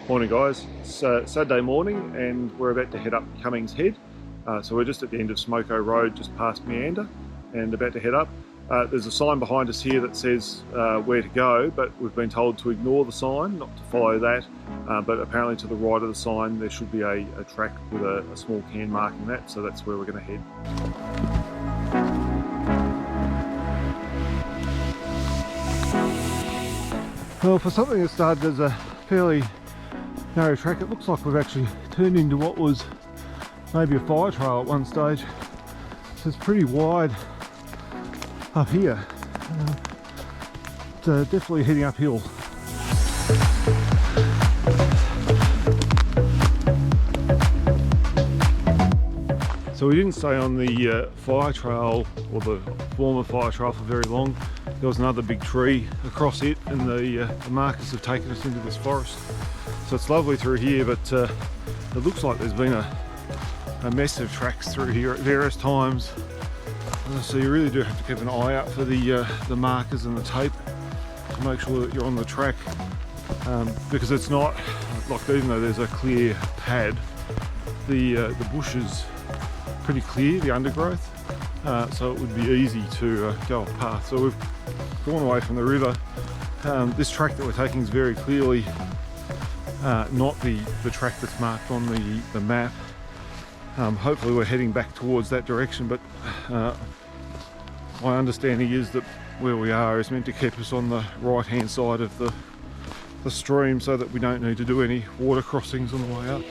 Morning guys, it's Saturday morning and we're about to head up Cummings Head. So we're just at the end of Smoko Road, just past Meander, and about to head up. There's a sign behind us here that says where to go, but we've been told to ignore the sign, not to follow that. But apparently to the right of the sign there should be a track with a small can marking that, so that's where we're going to head. Well, for something that started as a fairly narrow track, it looks like we've actually turned into what was maybe a fire trail at one stage. So it's pretty wide up here. It's definitely heading uphill. So we didn't stay on the fire trail, or the former fire trail, for very long. There was another big tree across it, and the markers have taken us into this forest. So it's lovely through here, but it looks like there's been a mess of tracks through here at various times. So you really do have to keep an eye out for the markers and the tape to make sure that you're on the track, because it's not like, even though there's a clear pad, the bush is pretty clear, the undergrowth, so it would be easy to go off path. So we've gone away from the river. This track that we're taking is very clearly not the track that's marked on the map. Hopefully we're heading back towards that direction, but my understanding is that where we are is meant to keep us on the right hand side of the stream, so that we don't need to do any water crossings on the way up.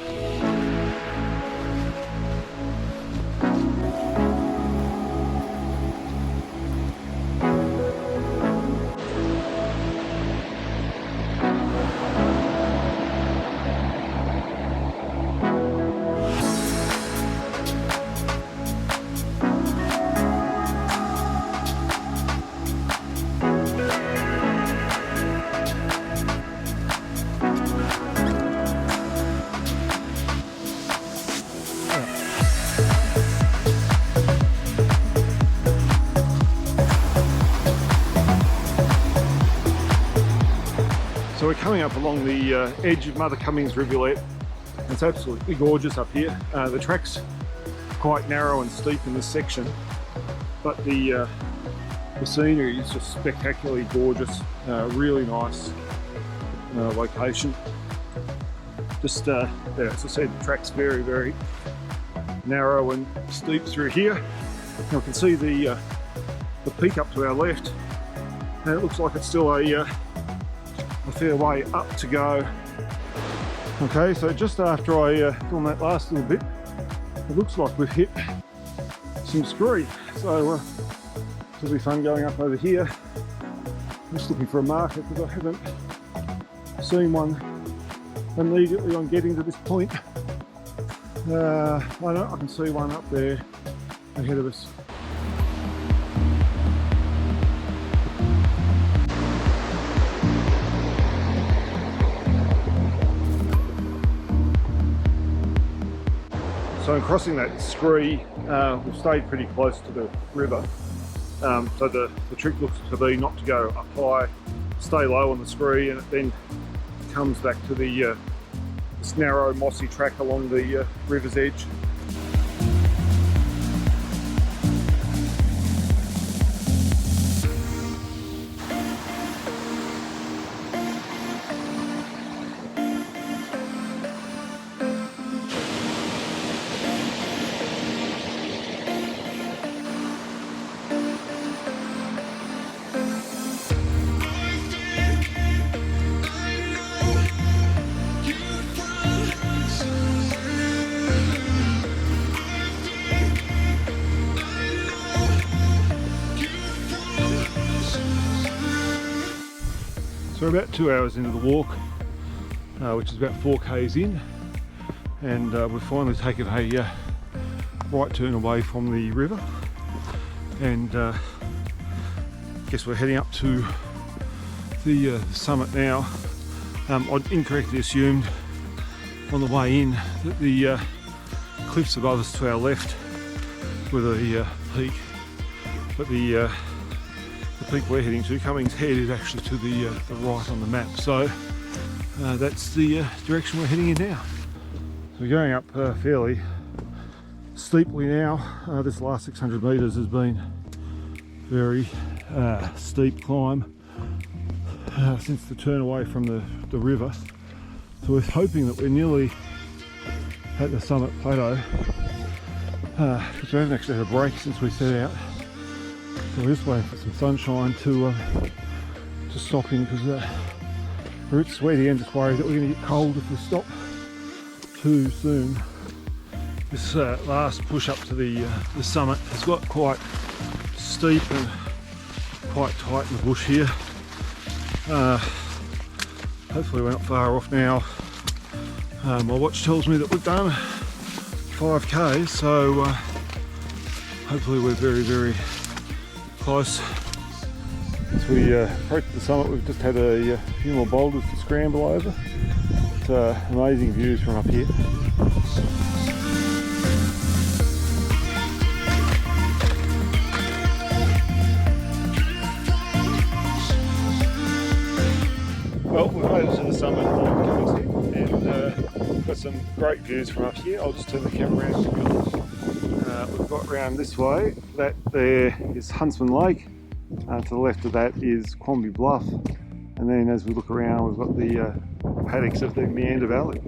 So we're coming up along the edge of Mother Cummings rivulet. It's absolutely gorgeous up here. The track's quite narrow and steep in this section, but the scenery is just spectacularly gorgeous. Really nice location. Just as I said, the track's very, very narrow and steep through here. Now we can see the peak up to our left, and it looks like it's still a fair way up to go. Okay, so just after I filmed that last little bit, it looks like we've hit some scree. So it'll be fun going up over here. I'm just looking for a marker because I haven't seen one immediately on getting to this point. I can see one up there ahead of us. So in crossing that scree, we've stayed pretty close to the river. So the trick looks to be not to go up high, stay low on the scree, and it then comes back to this narrow mossy track along the river's edge. So we're about 2 hours into the walk, which is about 4 k's in, and we've finally taken a right turn away from the river, and I guess we're heading up to the summit now. I'd incorrectly assumed on the way in that the cliffs above us to our left were the peak, but the peak we're heading to, Cummings Head, is actually to the right on the map. So that's the direction we're heading in now. So we're going up fairly steeply now. This last 600 metres has been very steep climb since the turn away from the river. So we're hoping that we're nearly at the summit plateau, because we haven't actually had a break since we set out. So we're just waiting for some sunshine to stop in, because we're a bit sweaty and just worried that we're going to get cold if we stop too soon. This last push up to the summit has got quite steep and quite tight in the bush here. Hopefully we're not far off now. My watch tells me that we've done 5k, so hopefully we're very, very close. As we approach the summit, we've just had a few more boulders to scramble over. It's amazing views from up here. Well, we've made it to the summit of Cummings Head, and got some great views from up here. I'll just turn the camera around to you. We've got round this way. That there is Huntsman Lake. To the left of that is Quamby Bluff. And then as we look around, we've got the paddocks of the Meander Valley.